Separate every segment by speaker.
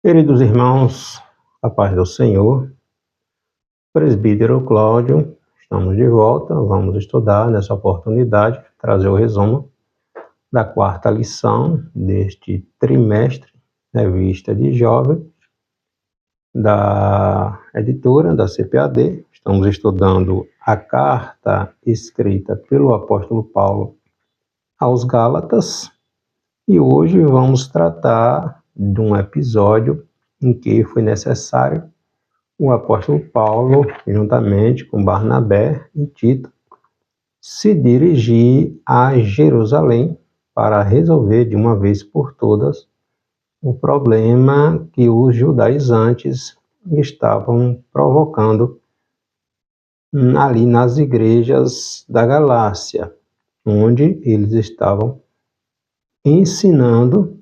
Speaker 1: Queridos irmãos, a paz do Senhor, presbítero Cláudio, estamos de volta, vamos estudar nessa oportunidade, trazer o resumo da quarta lição deste trimestre, Revista de Jovens, da editora da CPAD. Estamos estudando a carta escrita pelo apóstolo Paulo aos Gálatas, e hoje vamos tratar de um episódio em que foi necessário o apóstolo Paulo, juntamente com Barnabé e Tito, se dirigir a Jerusalém para resolver de uma vez por todas o problema que os judaizantes estavam provocando ali nas igrejas da Galácia, onde eles estavam ensinando,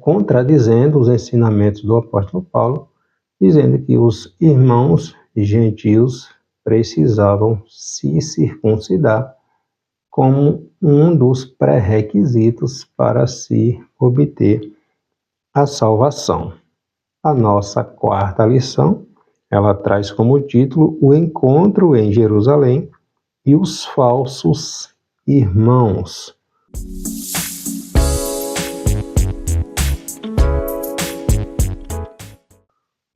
Speaker 1: contradizendo os ensinamentos do apóstolo Paulo, dizendo que os irmãos gentios precisavam se circuncidar como um dos pré-requisitos para se obter a salvação. A nossa quarta lição, ela traz como título o encontro em Jerusalém e os falsos irmãos.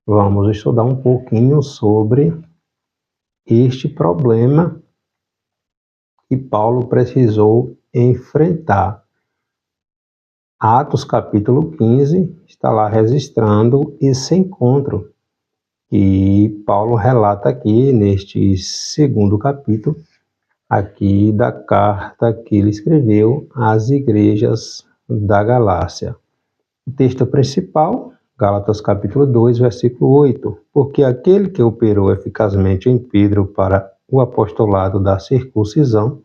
Speaker 1: Vamos estudar um pouquinho sobre este problema que Paulo precisou enfrentar. Atos capítulo 15 está lá registrando esse encontro que Paulo relata aqui neste segundo capítulo aqui da carta que ele escreveu às igrejas da Galácia. O texto principal, Gálatas capítulo 2, versículo 8, porque aquele que operou eficazmente em Pedro para o apostolado da circuncisão,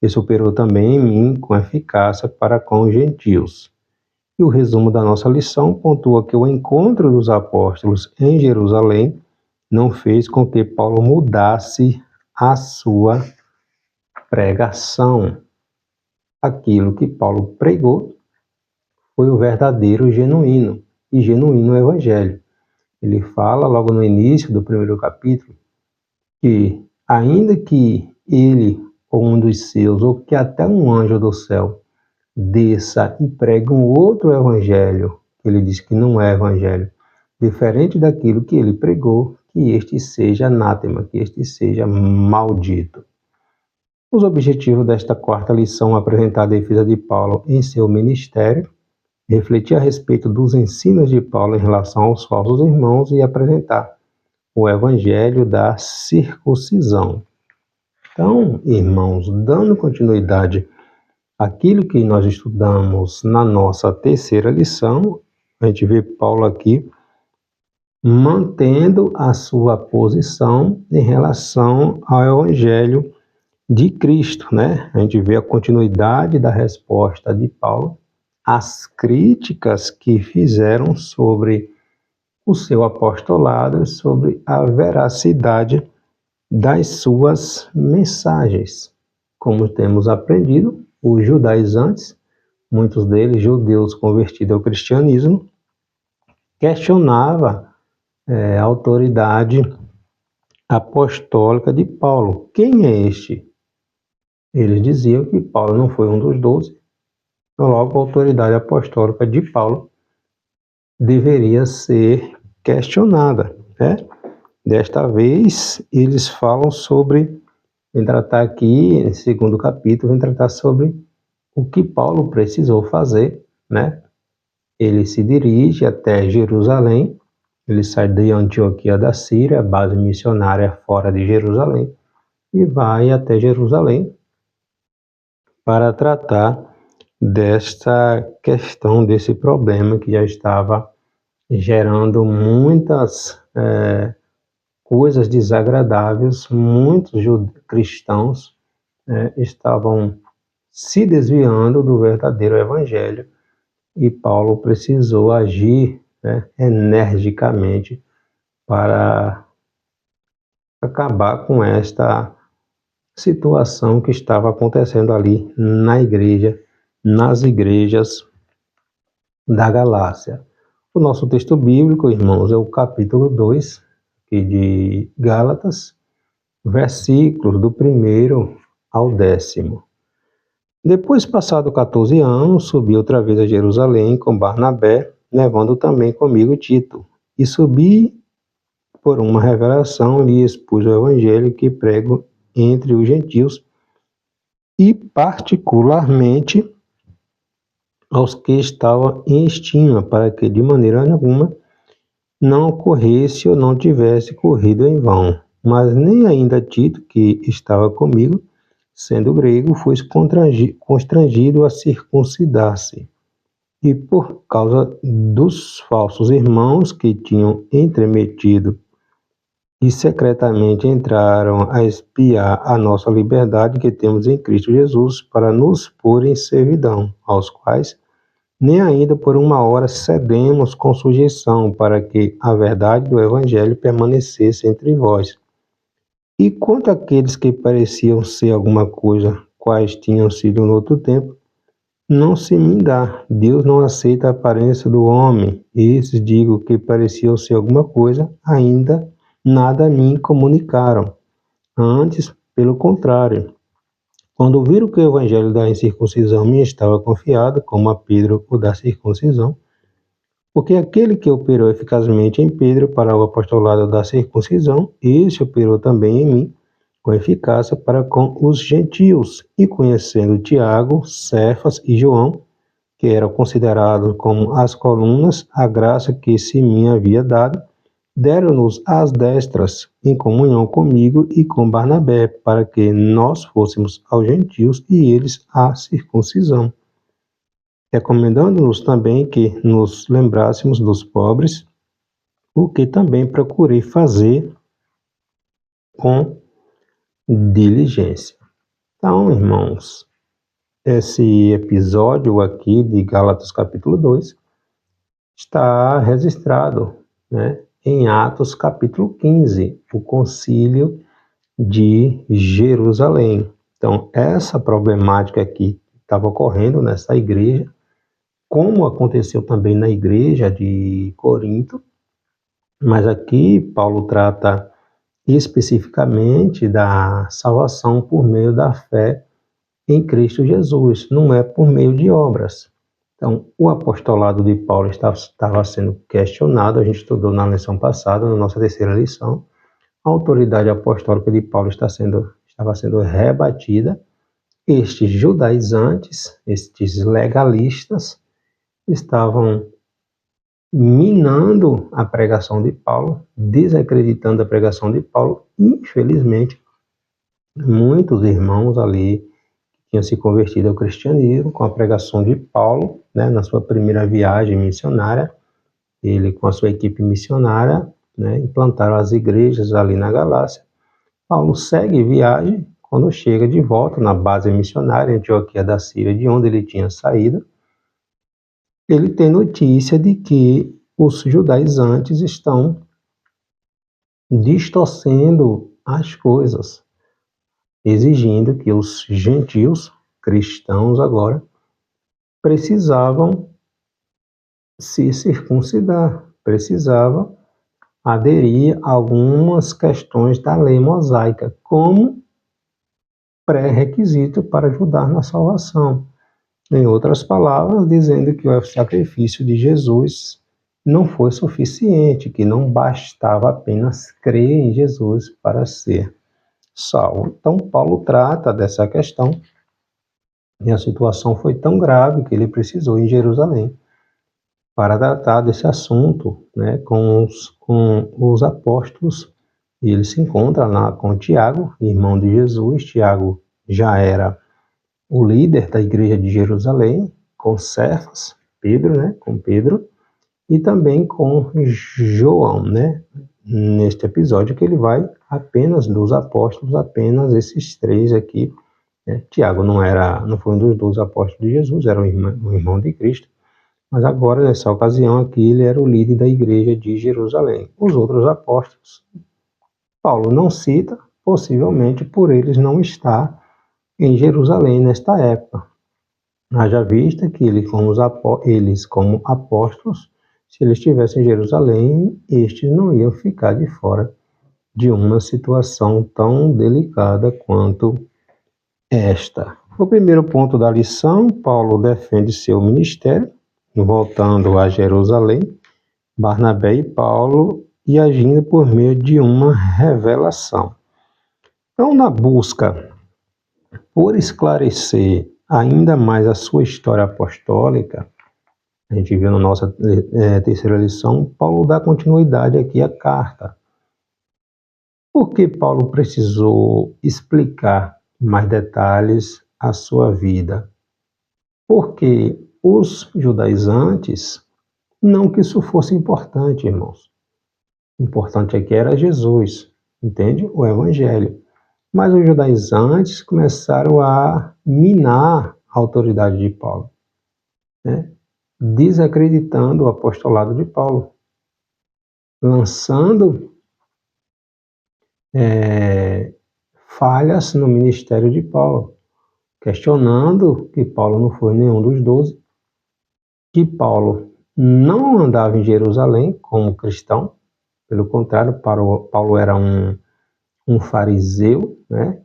Speaker 1: esse operou também em mim com eficácia para com os gentios. E o resumo da nossa lição pontua que o encontro dos apóstolos em Jerusalém não fez com que Paulo mudasse a sua pregação. Aquilo que Paulo pregou foi o verdadeiro genuíno evangelho. Ele fala logo no início do primeiro capítulo que, ainda que ele ou um dos seus, ou que até um anjo do céu desça e pregue um outro evangelho, ele diz que não é evangelho, diferente daquilo que ele pregou, que este seja anátema, que este seja maldito. Os objetivos desta quarta lição apresentar a defesa de Paulo em seu ministério, refletir a respeito dos ensinos de Paulo em relação aos falsos irmãos e apresentar o evangelho da circuncisão. Então, irmãos, dando continuidade àquilo que nós estudamos na nossa terceira lição, a gente vê Paulo aqui mantendo a sua posição em relação ao evangelho de Cristo, né? A gente vê a continuidade da resposta de Paulo as críticas que fizeram sobre o seu apostolado, sobre a veracidade das suas mensagens. Como temos aprendido, os judaizantes, muitos deles judeus convertidos ao cristianismo, questionavam a autoridade apostólica de Paulo. Quem é este? Eles diziam que Paulo não foi um dos 12, logo a autoridade apostólica de Paulo deveria ser questionada, né? Desta vez, eles falam sobre, vem tratar aqui, no segundo capítulo, vem tratar sobre o que Paulo precisou fazer, né? Ele se dirige até Jerusalém, ele sai de Antioquia da Síria, base missionária fora de Jerusalém, e vai até Jerusalém para tratar desta questão, desse problema que já estava gerando muitas coisas desagradáveis. Muitos cristãos estavam se desviando do verdadeiro evangelho e Paulo precisou agir energicamente para acabar com esta situação que estava acontecendo ali na igreja, nas igrejas da Galácia. O nosso texto bíblico, irmãos, é o capítulo 2 de Gálatas, versículos do 1º ao 10º. Depois, passado 14 anos, subi outra vez a Jerusalém com Barnabé, levando também comigo Tito. E subi por uma revelação, lhe expus o evangelho que prego entre os gentios, e particularmente aos que estavam em estima, para que de maneira alguma não ocorresse ou não tivesse corrido em vão. Mas nem ainda Tito, que estava comigo, sendo grego, foi constrangido a circuncidar-se. E por causa dos falsos irmãos que tinham entremetido e secretamente entraram a espiar a nossa liberdade que temos em Cristo Jesus, para nos pôr em servidão, aos quais nem ainda por uma hora cedemos com sujeição, para que a verdade do Evangelho permanecesse entre vós. E quanto àqueles que pareciam ser alguma coisa, quais tinham sido no outro tempo, não se me dá. Deus não aceita a aparência do homem. Esses, digo, que pareciam ser alguma coisa, ainda nada me comunicaram. Antes, pelo contrário, quando viram que o evangelho da incircuncisão me estava confiado, como a Pedro o da circuncisão, porque aquele que operou eficazmente em Pedro para o apostolado da circuncisão, esse operou também em mim, com eficácia para com os gentios. E conhecendo Tiago, Cefas e João, que eram considerados como as colunas, a graça que se me havia dado, deram-nos as destras, em comunhão comigo e com Barnabé, para que nós fôssemos aos gentios e eles à circuncisão, recomendando-nos também que nos lembrássemos dos pobres, o que também procurei fazer com diligência. Então, irmãos, esse episódio aqui de Gálatas capítulo 2 está registrado, né, em Atos capítulo 15, o concílio de Jerusalém. Então, essa problemática aqui estava ocorrendo nessa igreja, como aconteceu também na igreja de Corinto, mas aqui Paulo trata especificamente da salvação por meio da fé em Cristo Jesus, não é por meio de obras. Então, o apostolado de Paulo estava sendo questionado, a gente estudou na lição passada, na nossa terceira lição. A autoridade apostólica de Paulo estava sendo rebatida. Estes judaizantes, estes legalistas, estavam minando a pregação de Paulo, desacreditando a pregação de Paulo. Infelizmente, muitos irmãos ali tinham se convertido ao cristianismo com a pregação de Paulo, né, na sua primeira viagem missionária. Ele, com a sua equipe missionária, né, implantaram as igrejas ali na Galácia. Paulo segue viagem. Quando chega de volta na base missionária em Antioquia da Síria, de onde ele tinha saído, ele tem notícia de que os judaizantes estão distorcendo as coisas, exigindo que os gentios, cristãos agora, precisavam se circuncidar, precisavam aderir a algumas questões da lei mosaica, como pré-requisito para ajudar na salvação. Em outras palavras, dizendo que o sacrifício de Jesus não foi suficiente, que não bastava apenas crer em Jesus para ser salvo. Então, Paulo trata dessa questão, e a situação foi tão grave que ele precisou ir em Jerusalém para tratar desse assunto, né, com os apóstolos. E ele se encontra lá com Tiago, irmão de Jesus. Tiago já era o líder da igreja de Jerusalém, com Cefas, Pedro, né, com Pedro, e também com João, né, neste episódio que ele vai apenas dos apóstolos, apenas esses três aqui, né. Tiago não foi um dos 12 apóstolos de Jesus, era um irmão de Cristo, mas agora, nessa ocasião aqui, ele era o líder da igreja de Jerusalém. Os outros apóstolos, Paulo não cita, possivelmente por eles não estar em Jerusalém nesta época. Haja vista que eles, como apóstolos, se ele estivesse em Jerusalém, estes não iam ficar de fora de uma situação tão delicada quanto esta. O primeiro ponto da lição, Paulo defende seu ministério, voltando a Jerusalém, Barnabé e Paulo, e agindo por meio de uma revelação. Então, na busca por esclarecer ainda mais a sua história apostólica, a gente viu na nossa terceira lição, Paulo dá continuidade aqui à carta. Por que Paulo precisou explicar mais detalhes a sua vida? Porque os judaizantes, não que isso fosse importante, irmãos. O importante aqui era Jesus, entende? O Evangelho. Mas os judaizantes começaram a minar a autoridade de Paulo, né? Desacreditando o apostolado de Paulo, lançando falhas no ministério de Paulo, questionando que Paulo não foi nenhum dos 12, que Paulo não andava em Jerusalém como cristão, pelo contrário, Paulo era um fariseu, né?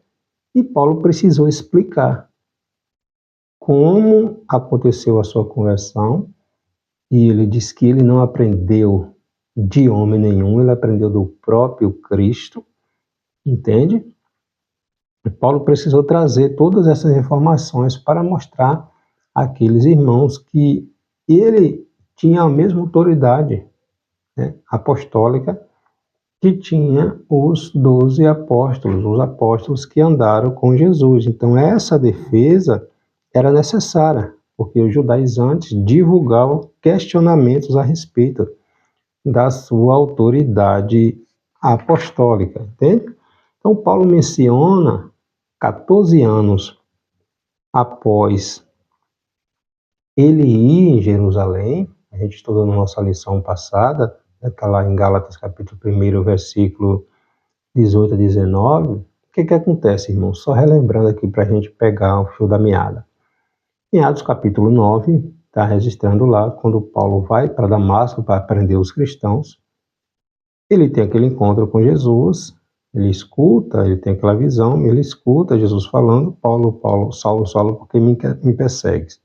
Speaker 1: E Paulo precisou explicar como aconteceu a sua conversão, e ele diz que ele não aprendeu de homem nenhum, ele aprendeu do próprio Cristo, entende? E Paulo precisou trazer todas essas informações para mostrar àqueles irmãos que ele tinha a mesma autoridade, né, apostólica que tinha os 12 apóstolos, os apóstolos que andaram com Jesus. Então essa defesa era necessária, porque os judaizantes divulgavam questionamentos a respeito da sua autoridade apostólica, entende? Então Paulo menciona 14 anos após ele ir em Jerusalém, a gente estudou na nossa lição passada, está lá em Gálatas capítulo 1, versículo 18 a 19, o que acontece, irmão? Só relembrando aqui para a gente pegar o fio da meada. Em Atos capítulo 9, está registrando lá, quando Paulo vai para Damasco para prender os cristãos, ele tem aquele encontro com Jesus, ele escuta, ele tem aquela visão, ele escuta Jesus falando, Paulo, Paulo, Saulo, Saulo, por que me persegues?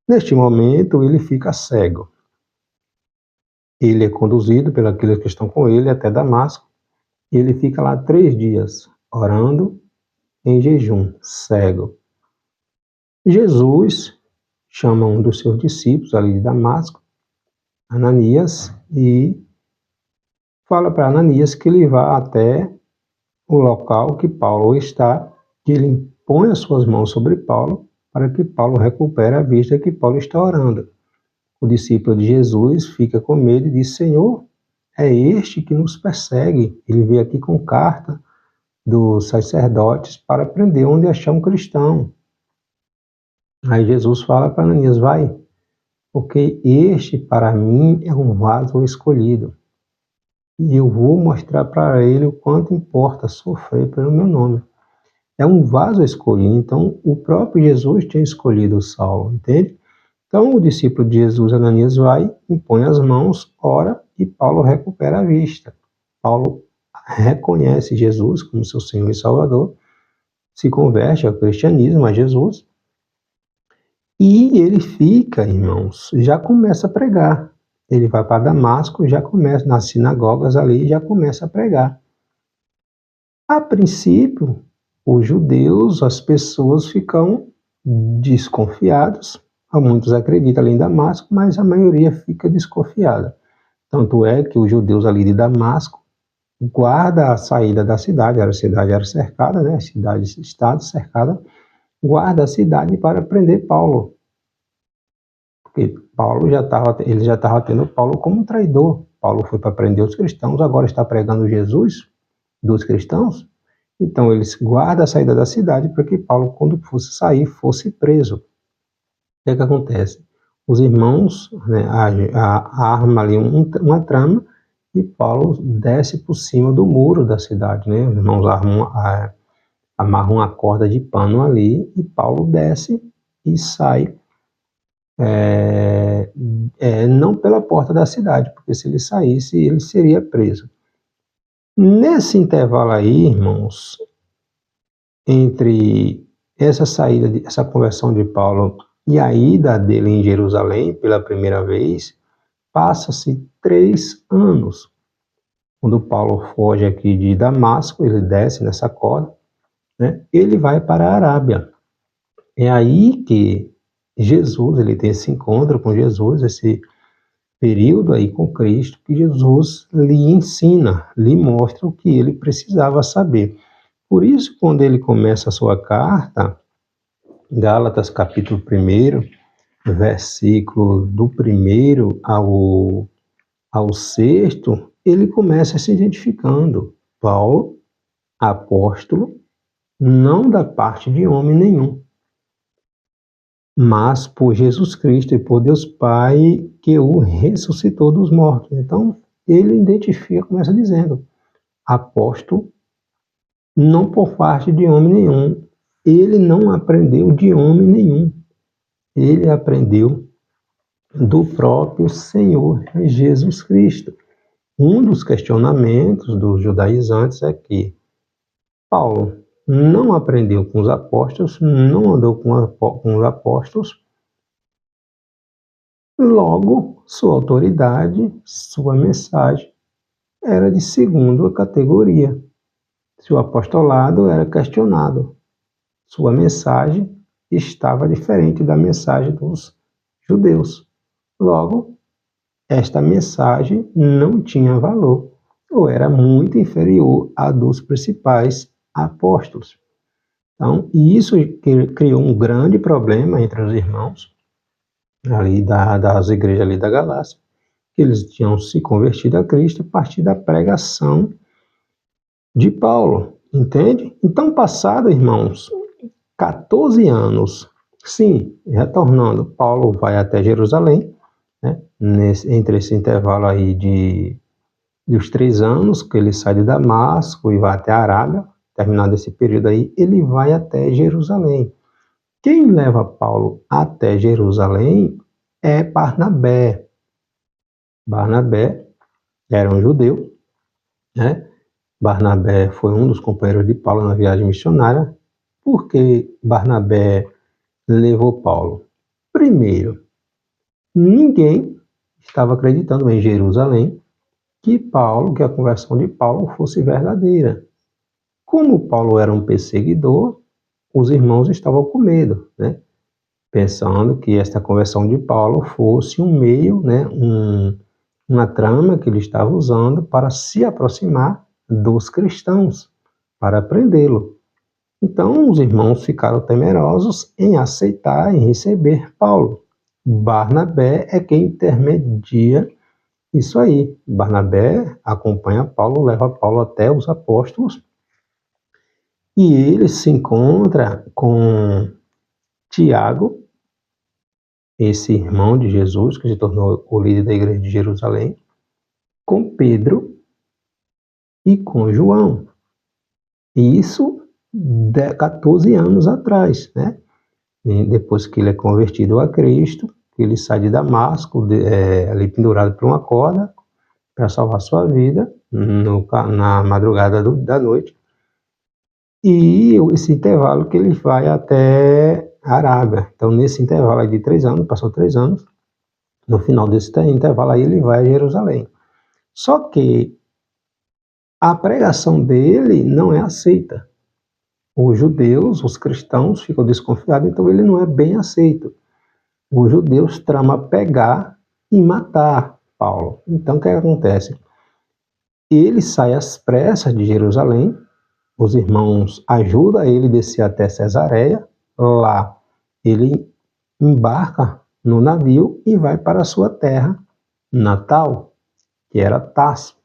Speaker 1: Neste momento, ele fica cego. Ele é conduzido pelos que estão com ele até Damasco, e ele fica lá 3 dias, orando em jejum, cego. Jesus chama um dos seus discípulos ali de Damasco, Ananias, e fala para Ananias que ele vá até o local que Paulo está, que ele impõe as suas mãos sobre Paulo, para que Paulo recupere a vista que Paulo está orando. O discípulo de Jesus fica com medo e diz: Senhor, é este que nos persegue. Ele veio aqui com carta dos sacerdotes para prender onde achar um cristão. Aí Jesus fala para Ananias: vai, porque este para mim é um vaso escolhido. E eu vou mostrar para ele o quanto importa sofrer pelo meu nome. É um vaso escolhido, então o próprio Jesus tinha escolhido o Saulo, entende? Então o discípulo de Jesus, Ananias, vai, impõe as mãos, ora, e Paulo recupera a vista. Paulo reconhece Jesus como seu Senhor e Salvador, se converte ao cristianismo, a Jesus, e ele fica, irmãos, já começa a pregar. Ele vai para Damasco, já começa nas sinagogas ali, já começa a pregar. A princípio, os judeus, as pessoas ficam desconfiados. Muitos acreditam ali em Damasco, mas a maioria fica desconfiada. Tanto é que os judeus ali de Damasco guardam a saída da cidade, a cidade era cercada, né? Cidade-estado cercada, guarda a cidade para prender Paulo. Porque ele já estava tendo Paulo como traidor. Paulo foi para prender os cristãos, agora está pregando Jesus dos cristãos. Então eles guardam a saída da cidade para que Paulo, quando fosse sair, fosse preso. O que acontece? Os irmãos, né, armam ali uma trama e Paulo desce por cima do muro da cidade, né? Os irmãos amarram uma corda de pano ali e Paulo desce e sai não pela porta da cidade, porque se ele saísse, ele seria preso. Nesse intervalo aí, irmãos, entre essa saída, essa conversão de Paulo e a ida dele em Jerusalém pela primeira vez, passa-se 3 anos. Quando Paulo foge aqui de Damasco, ele desce nessa corda, né? Ele vai para a Arábia. É aí que Jesus, ele tem esse encontro com Jesus, esse período aí com Cristo, que Jesus lhe ensina, lhe mostra o que ele precisava saber. Por isso, quando ele começa a sua carta, Gálatas capítulo 1, versículo do 1 ao 6º, ele começa se identificando. Paulo, apóstolo, não da parte de homem nenhum, mas por Jesus Cristo e por Deus Pai, que o ressuscitou dos mortos. Então, ele identifica, começa dizendo, apóstolo, não por parte de homem nenhum. Ele não aprendeu de homem nenhum. Ele aprendeu do próprio Senhor Jesus Cristo. Um dos questionamentos dos judaizantes é que Paulo não aprendeu com os apóstolos, não andou com os apóstolos, logo sua autoridade, sua mensagem era de segunda categoria. Seu apostolado era questionado, sua mensagem estava diferente da mensagem dos judeus. Logo, esta mensagem não tinha valor, ou era muito inferior à dos principais apóstolos. Então, isso criou um grande problema entre os irmãos ali das igrejas ali da Galácia, que eles tinham se convertido a Cristo a partir da pregação de Paulo, entende? Então, passado, irmãos, 14 anos, sim, retornando, Paulo vai até Jerusalém, né? Entre esse intervalo aí dos 3 anos, que ele sai de Damasco e vai até a Arábia, terminado esse período aí, ele vai até Jerusalém. Quem leva Paulo até Jerusalém é Barnabé. Barnabé era um judeu, né? Barnabé foi um dos companheiros de Paulo na viagem missionária. Por que Barnabé levou Paulo? Primeiro, ninguém estava acreditando em Jerusalém que a conversão de Paulo fosse verdadeira. Como Paulo era um perseguidor, os irmãos estavam com medo, né? Pensando que esta conversão de Paulo fosse um meio, né, uma trama que ele estava usando para se aproximar dos cristãos, para prendê-lo. Então, os irmãos ficaram temerosos em aceitar e receber Paulo. Barnabé é quem intermedia isso aí. Barnabé acompanha Paulo, leva Paulo até os apóstolos, e ele se encontra com Tiago, esse irmão de Jesus, que se tornou o líder da igreja de Jerusalém, com Pedro e com João. E isso 14 anos atrás, né? E depois que ele é convertido a Cristo, que ele sai de Damasco, ali pendurado por uma corda, para salvar sua vida, na madrugada da noite. E esse intervalo que ele vai até a Arábia. Então, nesse intervalo aí de 3 anos, passou 3 anos, no final desse intervalo aí ele vai a Jerusalém. Só que a pregação dele não é aceita. Os judeus, os cristãos ficam desconfiados, então ele não é bem aceito. Os judeus tramam pegar e matar Paulo. Então, o que acontece? Ele sai às pressas de Jerusalém, os irmãos ajudam ele a descer até Cesareia, lá ele embarca no navio e vai para a sua terra natal, que era Tarso.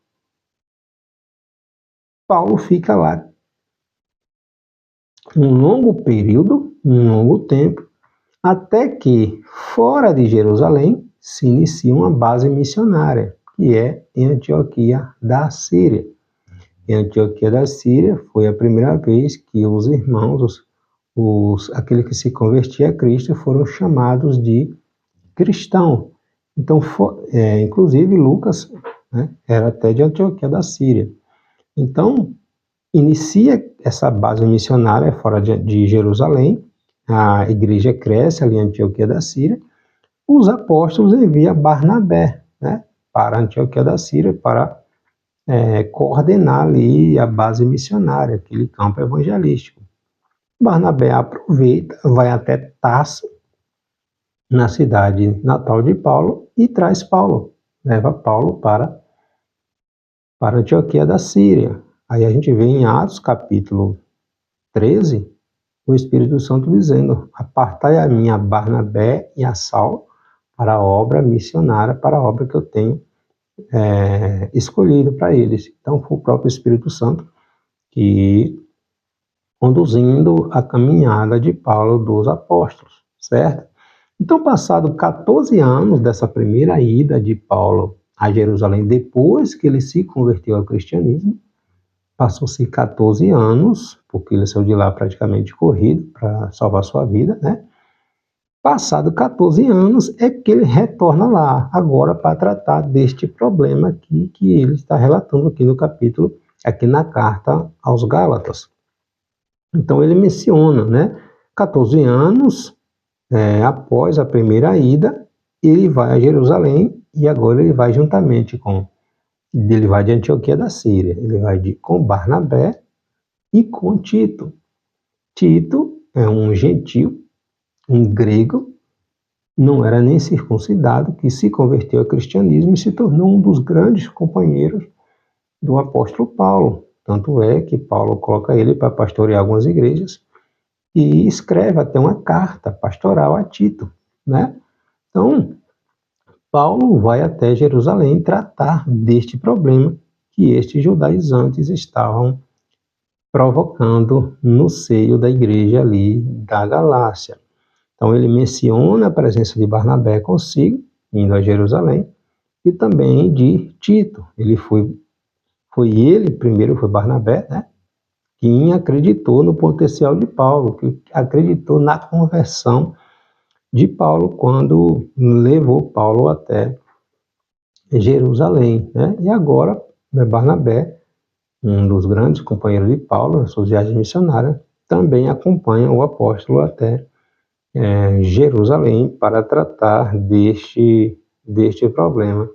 Speaker 1: Paulo fica lá um longo período, um longo tempo, até que, fora de Jerusalém, se inicia uma base missionária, que é em Antioquia da Síria. Em Antioquia da Síria foi a primeira vez que os irmãos, aqueles que se convertiam a Cristo, foram chamados de cristão. Então, inclusive, Lucas, né, era até de Antioquia da Síria. Então, inicia essa base missionária fora de Jerusalém, a igreja cresce ali em Antioquia da Síria, os apóstolos enviam Barnabé, né, para Antioquia da Síria, para coordenar ali a base missionária, aquele campo evangelístico. Barnabé aproveita, vai até Tarso, na cidade natal de Paulo, e traz Paulo, leva Paulo para Antioquia da Síria. Aí a gente vê em Atos, capítulo 13, o Espírito Santo dizendo: apartai a mim a Barnabé e a Saulo para a obra missionária, para a obra que eu tenho escolhido para eles. Então foi o próprio Espírito Santo que conduzindo a caminhada de Paulo dos apóstolos, certo? Então, passado 14 anos dessa primeira ida de Paulo a Jerusalém, depois que ele se converteu ao cristianismo, passou-se 14 anos, porque ele saiu de lá praticamente corrido para salvar sua vida, né? Passado 14 anos é que ele retorna lá, agora para tratar deste problema aqui que ele está relatando aqui no capítulo, aqui na carta aos Gálatas. Então ele menciona, né? 14 anos após a primeira ida, ele vai a Jerusalém e agora ele vai juntamente ele vai de Antioquia da Síria, ele vai com Barnabé e com Tito. Tito é um gentil, um grego, não era nem circuncidado, que se converteu ao cristianismo e se tornou um dos grandes companheiros do apóstolo Paulo. Tanto é que Paulo coloca ele para pastorear algumas igrejas e escreve até uma carta pastoral a Tito, né? Então, Paulo vai até Jerusalém tratar deste problema que estes judaizantes estavam provocando no seio da igreja ali da Galácia. Então ele menciona a presença de Barnabé consigo, indo a Jerusalém, e também de Tito. Primeiro foi Barnabé, né, quem acreditou no potencial de Paulo, que acreditou na conversão de Paulo quando levou Paulo até Jerusalém, né? E agora Barnabé, um dos grandes companheiros de Paulo nas suas viagens missionárias, também acompanha o apóstolo até Jerusalém para tratar deste problema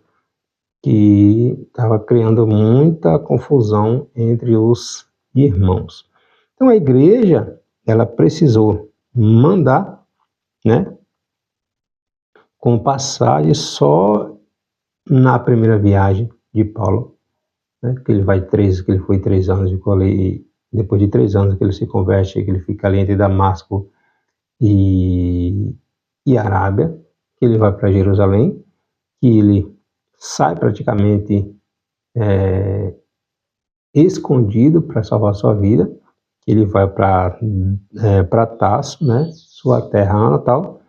Speaker 1: que estava criando muita confusão entre os irmãos. Então a igreja, ela precisou mandar, né, com passagem só na primeira viagem de Paulo, né, que ele foi 3 anos e depois de 3 anos que ele se converte, que ele fica ali entre Damasco e Arábia, que ele vai para Jerusalém, que ele sai praticamente escondido para salvar sua vida, que ele vai para Tarso, né, sua terra natal.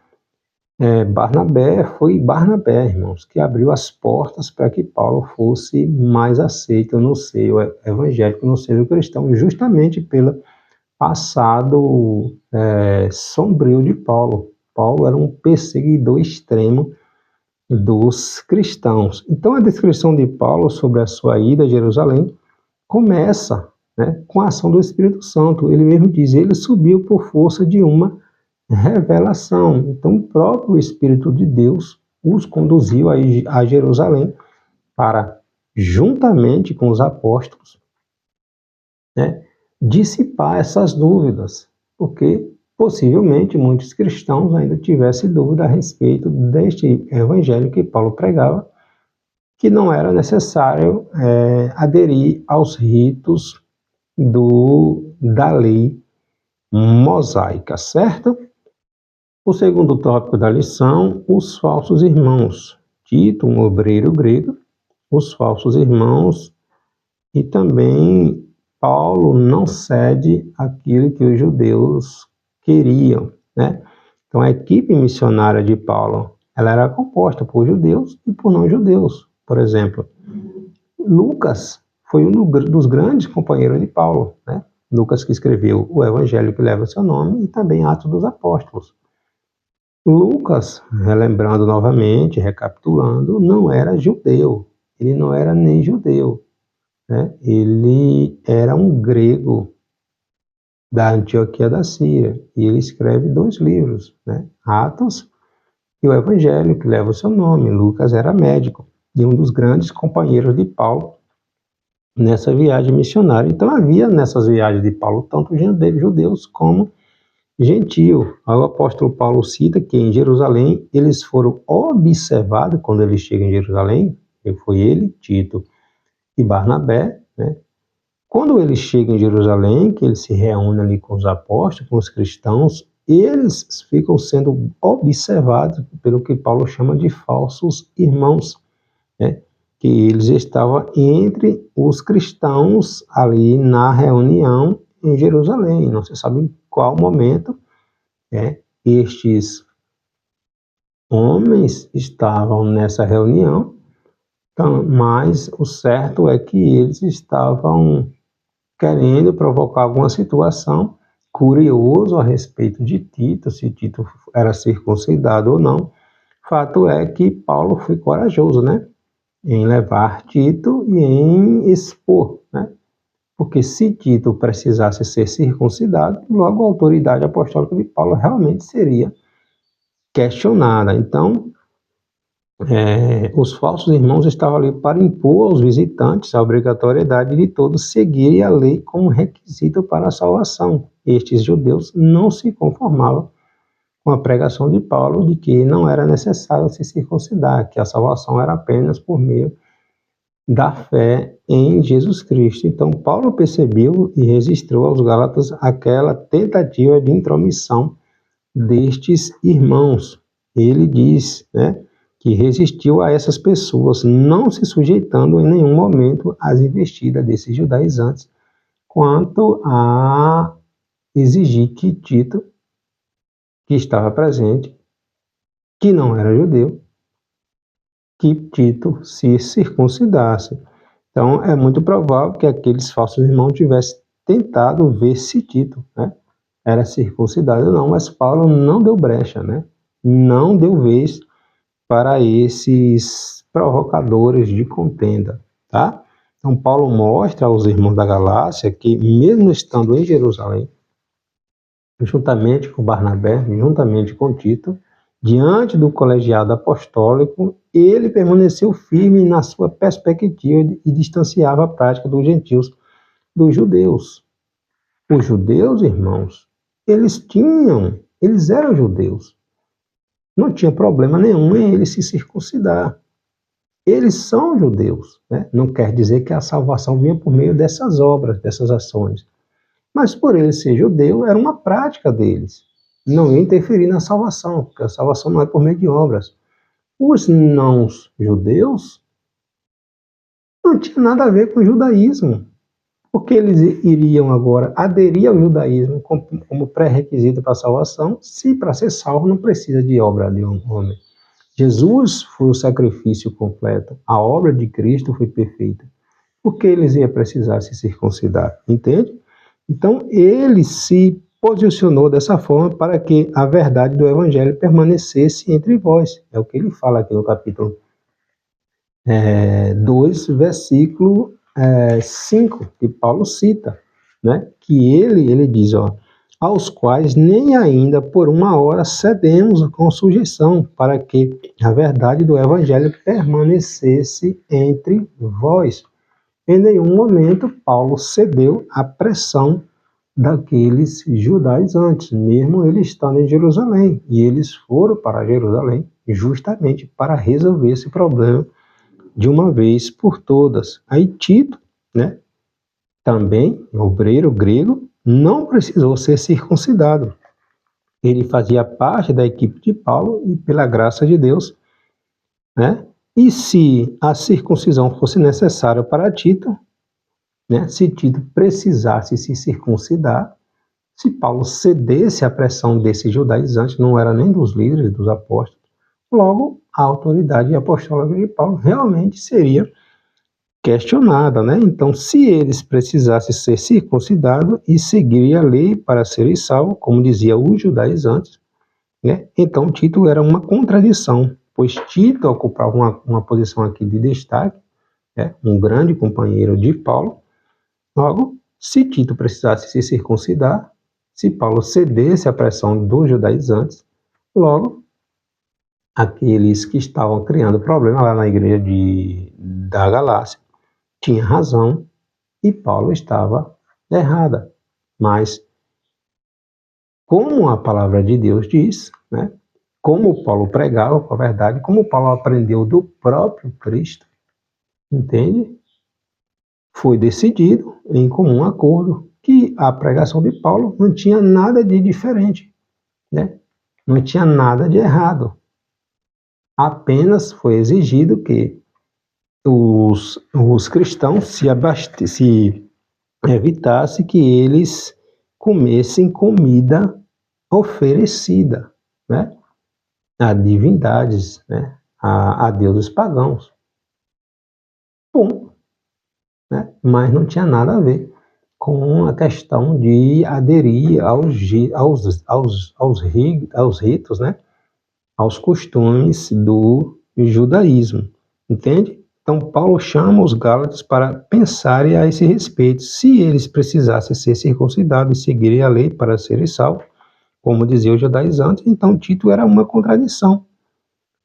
Speaker 1: Foi Barnabé, irmãos, que abriu as portas para que Paulo fosse mais aceito no seio evangélico, no seio cristão, justamente pelo passado sombrio de Paulo. Paulo era um perseguidor extremo dos cristãos. Então a descrição de Paulo sobre a sua ida a Jerusalém começa, né, com a ação do Espírito Santo. Ele mesmo diz: ele subiu por força de uma revelação. Então o próprio Espírito de Deus os conduziu a Jerusalém para, juntamente com os apóstolos, né, dissipar essas dúvidas, porque possivelmente muitos cristãos ainda tivessem dúvida a respeito deste evangelho que Paulo pregava, que não era necessário aderir aos ritos da lei mosaica, certo? O segundo tópico da lição, os falsos irmãos. Tito, um obreiro grego, os falsos irmãos, e também Paulo não cede aquilo que os judeus queriam, né? Então a equipe missionária de Paulo, ela era composta por judeus e por não judeus. Por exemplo, Lucas foi um dos grandes companheiros de Paulo, né? Lucas, que escreveu o Evangelho que leva seu nome, e também Atos dos Apóstolos. Lucas, relembrando novamente, recapitulando, não era judeu, ele não era nem judeu, né? Ele era um grego da Antioquia da Síria, e ele escreve 2 livros, né? Atos e o Evangelho, que leva o seu nome. Lucas era médico e um dos grandes companheiros de Paulo nessa viagem missionária. Então havia nessas viagens de Paulo tanto judeus como gentil. O apóstolo Paulo cita que em Jerusalém eles foram observados quando ele chega em Jerusalém, foi ele, Tito e Barnabé, né? Quando ele chega em Jerusalém, que ele se reúne ali com os apóstolos, com os cristãos, eles ficam sendo observados pelo que Paulo chama de falsos irmãos, né? Que eles estavam entre os cristãos ali na reunião em Jerusalém. Não se sabe em qual momento, né, estes homens estavam nessa reunião, então, mas o certo é que eles estavam querendo provocar alguma situação, curioso a respeito de Tito, se Tito era circuncidado ou não. Fato é que Paulo foi corajoso, né, em levar Tito e em expor, né, porque se Tito precisasse ser circuncidado, logo a autoridade apostólica de Paulo realmente seria questionada. Então, os falsos irmãos estavam ali para impor aos visitantes a obrigatoriedade de todos seguirem a lei como requisito para a salvação. Estes judeus não se conformavam com a pregação de Paulo de que não era necessário se circuncidar, que a salvação era apenas por meio da fé em Jesus Cristo. Então, Paulo percebeu e registrou aos Gálatas aquela tentativa de intromissão destes irmãos. Ele diz, né, que resistiu a essas pessoas, não se sujeitando em nenhum momento às investidas desses judaizantes, quanto a exigir que Tito, que estava presente, que não era judeu, que Tito se circuncidasse. Então, é muito provável que aqueles falsos irmãos tivessem tentado ver se Tito, né, era circuncidado ou não, mas Paulo não deu brecha, né? Não deu vez para esses provocadores de contenda, tá? Então, Paulo mostra aos irmãos da Galácia que, mesmo estando em Jerusalém, juntamente com Barnabé, juntamente com Tito, diante do colegiado apostólico, ele permaneceu firme na sua perspectiva e distanciava a prática dos gentios dos judeus. Os judeus, irmãos, eles eram judeus. Não tinha problema nenhum em eles se circuncidar. Eles são judeus, né? Não quer dizer que a salvação vinha por meio dessas obras, dessas ações. Mas por ele ser judeu, era uma prática deles. Não ia interferir na salvação, porque a salvação não é por meio de obras. Os não-judeus não tinha nada a ver com o judaísmo, porque eles iriam agora aderir ao judaísmo como pré-requisito para a salvação, se para ser salvo não precisa de obra de um homem. Jesus foi o sacrifício completo, a obra de Cristo foi perfeita. Por que eles iam precisar se circuncidar? Entende? Então, ele se posicionou dessa forma para que a verdade do evangelho permanecesse entre vós. É o que ele fala aqui no capítulo 2, versículo 5, que Paulo cita, né? Que ele diz, ó, aos quais nem ainda por uma hora cedemos com sujeição, para que a verdade do evangelho permanecesse entre vós. Em nenhum momento Paulo cedeu à pressão daqueles judaizantes, mesmo ele estando em Jerusalém. E eles foram para Jerusalém justamente para resolver esse problema de uma vez por todas. Aí Tito, né, também obreiro grego, não precisou ser circuncidado. Ele fazia parte da equipe de Paulo e, pela graça de Deus, né? E se a circuncisão fosse necessária para Tito, né, se Tito precisasse se circuncidar, se Paulo cedesse à pressão desses judaizantes, não era nem dos líderes, dos apóstolos, logo a autoridade apostólica de Paulo realmente seria questionada, né? Então, se eles precisassem ser circuncidados e seguir a lei para serem salvos, como dizia os judaizantes, né? Então Tito era uma contradição, pois Tito ocupava uma posição aqui de destaque, né? Um grande companheiro de Paulo. Logo, se Tito precisasse se circuncidar, se Paulo cedesse à pressão dos judaizantes, logo, aqueles que estavam criando problema lá na igreja da Galácia tinham razão e Paulo estava errada. Mas, como a palavra de Deus diz, né, como Paulo pregava com a verdade, como Paulo aprendeu do próprio Cristo, entende? Foi decidido em comum acordo que a pregação de Paulo não tinha nada de diferente, né? Não tinha nada de errado. Apenas foi exigido que os cristãos se evitasse que eles comessem comida oferecida, né, a divindades, né, a deuses pagãos. Bom, né, mas não tinha nada a ver com a questão de aderir aos ritos, né, aos costumes do judaísmo, entende? Então, Paulo chama os Gálatas para pensarem a esse respeito. Se eles precisassem ser circuncidados e seguirem a lei para serem salvos, como dizia os judaizantes, então Tito era uma contradição,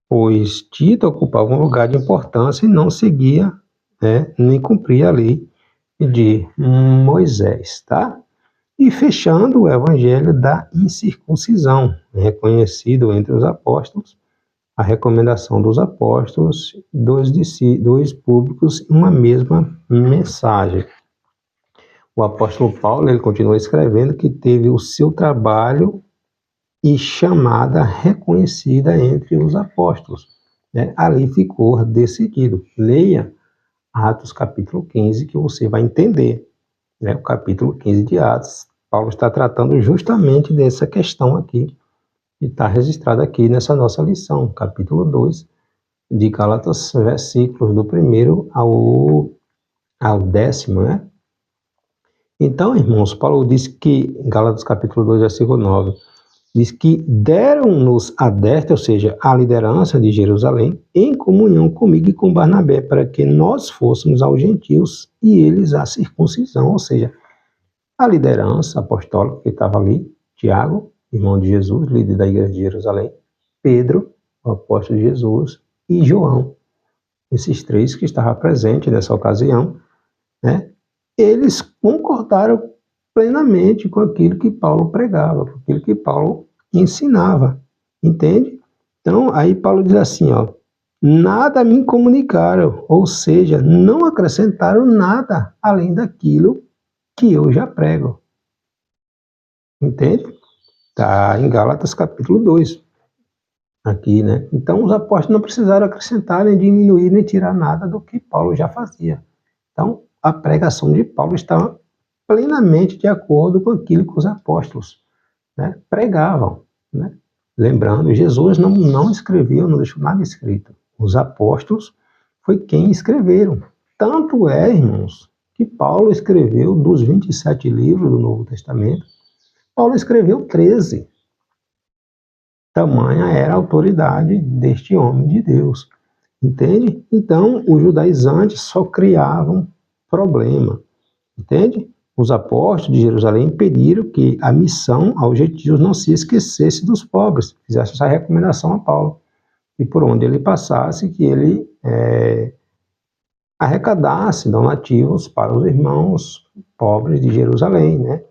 Speaker 1: pois Tito ocupava um lugar de importância e não seguia, né, nem cumpria a lei de Moisés, tá? E fechando o evangelho da incircuncisão, reconhecido entre os apóstolos, a recomendação dos apóstolos, dois públicos, uma mesma mensagem. O apóstolo Paulo, ele continua escrevendo que teve o seu trabalho e chamada reconhecida entre os apóstolos, né? Ali ficou decidido. Leia Atos capítulo 15, que você vai entender, né? O capítulo 15 de Atos, Paulo está tratando justamente dessa questão aqui, e está registrado aqui nessa nossa lição, capítulo 2 de Gálatas, versículos do 1º ao 10º, né? Então, irmãos, Paulo diz que, em Gálatas capítulo 2, versículo 9, diz que deram-nos a destra, ou seja, a liderança de Jerusalém, em comunhão comigo e com Barnabé, para que nós fôssemos aos gentios e eles à circuncisão, ou seja, a liderança apostólica que estava ali, Tiago, irmão de Jesus, líder da igreja de Jerusalém, Pedro, o apóstolo de Jesus, e João, esses três que estavam presentes nessa ocasião, né? Eles concordaram plenamente com aquilo que Paulo pregava, com aquilo que Paulo ensinava, entende? Então, aí Paulo diz assim, ó, nada me comunicaram, ou seja, não acrescentaram nada além daquilo que eu já prego, entende? Está em Gálatas capítulo 2, aqui, né? Então, os apóstolos não precisaram acrescentar, nem diminuir, nem tirar nada do que Paulo já fazia. Então, a pregação de Paulo estava plenamente de acordo com aquilo que os apóstolos, né, pregavam, né? Lembrando, Jesus não escreveu, não deixou nada escrito. Os apóstolos foi quem escreveram. Tanto é, irmãos, que Paulo escreveu dos 27 livros do Novo Testamento, Paulo escreveu 13. Tamanha era a autoridade deste homem de Deus, entende? Então, os judaizantes só criavam problema, entende? Os apóstolos de Jerusalém pediram que a missão aos gentios não se esquecesse dos pobres, fizesse essa recomendação a Paulo, e por onde ele passasse, que ele arrecadasse donativos para os irmãos pobres de Jerusalém, né?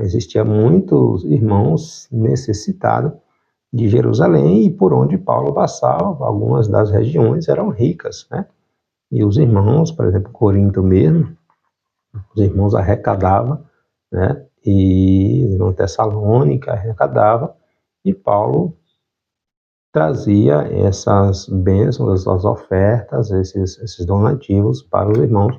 Speaker 1: Existia muitos irmãos necessitados de Jerusalém, e por onde Paulo passava, algumas das regiões eram ricas, né? E os irmãos, por exemplo, Corinto mesmo, os irmãos arrecadavam, né? E os irmãos Tessalônica arrecadavam, e Paulo trazia essas bênçãos, essas ofertas, esses donativos para os irmãos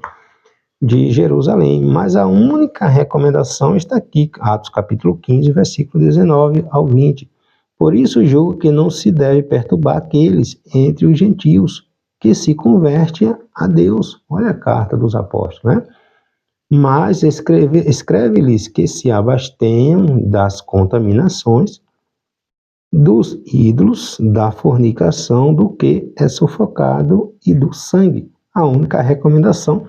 Speaker 1: de Jerusalém. Mas a única recomendação está aqui, Atos capítulo 15, versículo 19 ao 20. Por isso julgo que não se deve perturbar aqueles entre os gentios que se convertem a Deus. Olha a carta dos apóstolos, né? Mas escreve-lhes que se abstenham das contaminações dos ídolos, da fornicação, do que é sufocado e do sangue. A única recomendação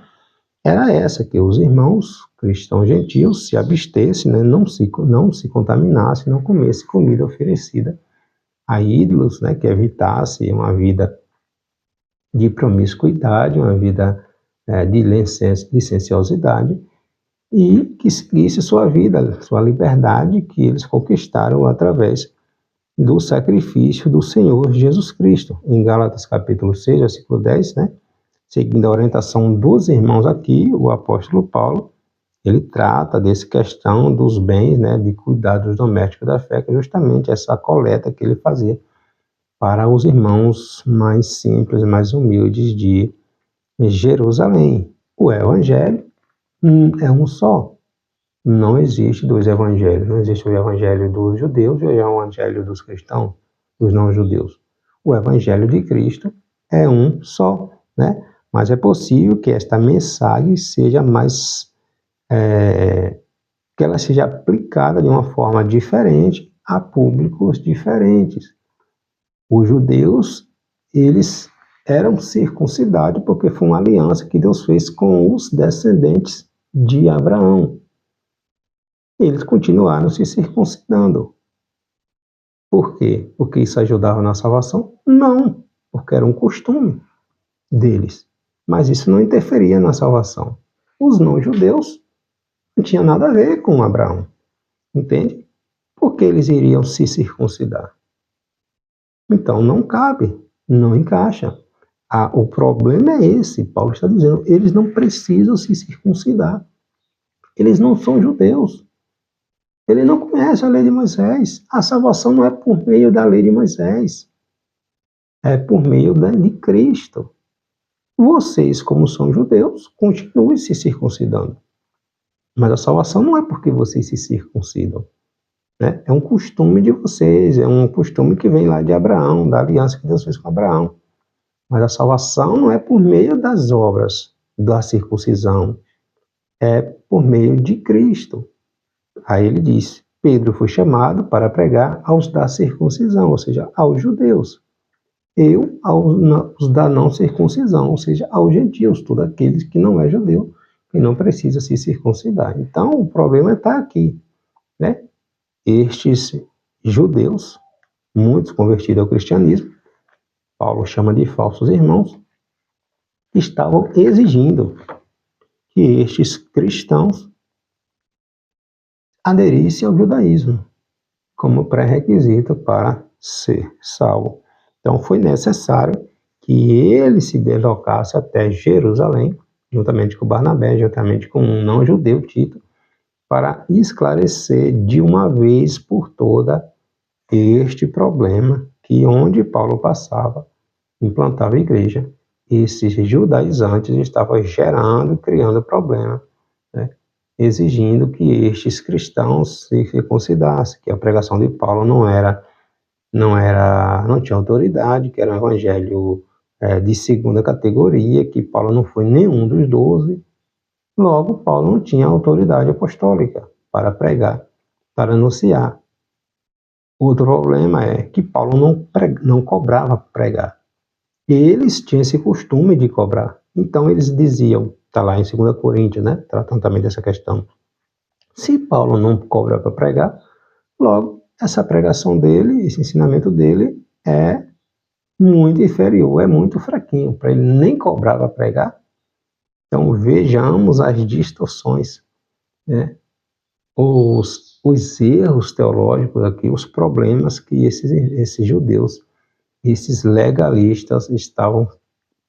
Speaker 1: era essa, que os irmãos cristãos gentios se abstessem, né, não se contaminassem, não comessem comida oferecida a ídolos, né, que evitasse uma vida de promiscuidade, uma vida de licenciosidade, e que seguisse sua vida, sua liberdade, que eles conquistaram através do sacrifício do Senhor Jesus Cristo. Em Gálatas capítulo 6, versículo 10, né? Seguindo a orientação dos irmãos aqui, o apóstolo Paulo, ele trata dessa questão dos bens, né, de cuidados domésticos da fé, que é justamente essa coleta que ele fazia para os irmãos mais simples, mais humildes de Jerusalém. O evangelho é um só. Não existe dois evangelhos. Não existe o evangelho dos judeus e o evangelho dos cristãos, dos não-judeus. O evangelho de Cristo é um só, né? Mas é possível que esta mensagem seja que ela seja aplicada de uma forma diferente a públicos diferentes. Os judeus, eles eram circuncidados porque foi uma aliança que Deus fez com os descendentes de Abraão. Eles continuaram se circuncidando. Por quê? Porque isso ajudava na salvação? Não, porque era um costume deles. Mas isso não interferia na salvação. Os não-judeus não tinham nada a ver com Abraão. Entende? Porque eles iriam se circuncidar. Então não cabe, não encaixa. O problema é esse, Paulo está dizendo, eles não precisam se circuncidar. Eles não são judeus. Ele não conhece a lei de Moisés. A salvação não é por meio da lei de Moisés. É por meio de Cristo. Vocês, como são judeus, continuem se circuncidando. Mas a salvação não é porque vocês se circuncidam. Né? É um costume de vocês, é um costume que vem lá de Abraão, da aliança que Deus fez com Abraão. Mas a salvação não é por meio das obras da circuncisão. É por meio de Cristo. Aí ele diz, Pedro foi chamado para pregar aos da circuncisão, ou seja, aos judeus. Eu, aos da não circuncisão, ou seja, aos gentios, todos aqueles que não é judeu, que não precisa se circuncidar. Então, o problema está aqui, né? Estes judeus, muitos convertidos ao cristianismo, Paulo chama de falsos irmãos, estavam exigindo que estes cristãos aderissem ao judaísmo como pré-requisito para ser salvo. Então foi necessário que ele se deslocasse até Jerusalém, juntamente com Barnabé, juntamente com um não-judeu, Tito, para esclarecer de uma vez por toda este problema que onde Paulo passava, implantava a igreja, esses judaizantes estavam criando problema, né? Exigindo que estes cristãos se circuncidassem, que a pregação de Paulo não tinha autoridade, que era um evangelho de segunda categoria, que Paulo não foi nenhum dos 12, logo Paulo não tinha autoridade apostólica para pregar, para anunciar. Outro problema é que Paulo não cobrava pregar. Eles tinham esse costume de cobrar. Então eles diziam, está lá em 2 Coríntios, né, tratando também dessa questão. Se Paulo não cobra para pregar, logo essa pregação dele, esse ensinamento dele é muito inferior, é muito fraquinho, para ele nem cobrar para pregar. Então vejamos as distorções, né, os erros teológicos aqui, os problemas que esses judeus, esses legalistas estavam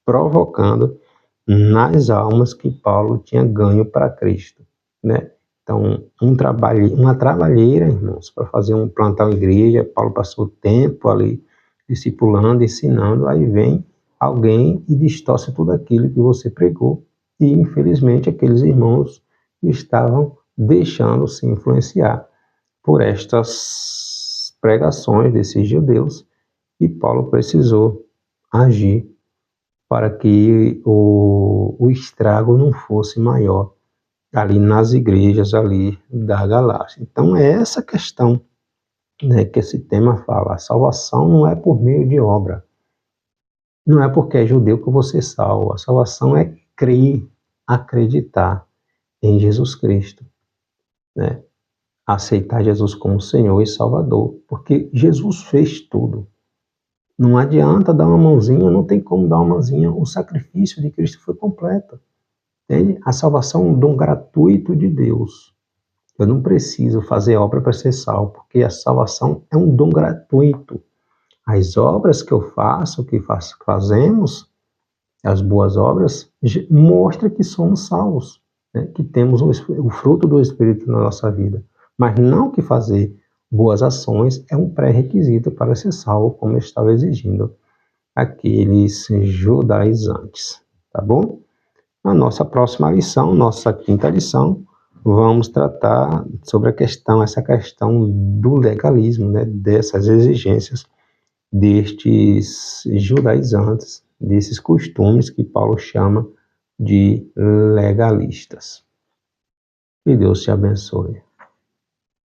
Speaker 1: provocando nas almas que Paulo tinha ganho para Cristo, né? Então, uma trabalheira, irmãos, para plantar uma igreja. Paulo passou tempo ali discipulando, ensinando, aí vem alguém e distorce tudo aquilo que você pregou, e infelizmente aqueles irmãos estavam deixando se influenciar por estas pregações desses judeus, e Paulo precisou agir para que o estrago não fosse maior ali nas igrejas ali da Galácia. Então é essa questão né, que esse tema fala. A salvação não é por meio de obra. Não é porque é judeu que você salva. A salvação é crer, acreditar em Jesus Cristo, né? Aceitar Jesus como Senhor e Salvador, porque Jesus fez tudo. Não adianta dar uma mãozinha, não tem como dar uma mãozinha. O sacrifício de Cristo foi completo. Entende? A salvação é um dom gratuito de Deus. Eu não preciso fazer obra para ser salvo, porque a salvação é um dom gratuito. As obras que eu faço, fazemos, as boas obras, mostra que somos salvos, né? Que temos o fruto do Espírito na nossa vida. Mas não que fazer boas ações é um pré-requisito para ser salvo, como eu estava exigindo aqueles judaizantes, tá bom? Na nossa próxima lição, nossa quinta lição, vamos tratar sobre essa questão do legalismo, né? Dessas exigências destes judaizantes, desses costumes que Paulo chama de legalistas. Que Deus te abençoe.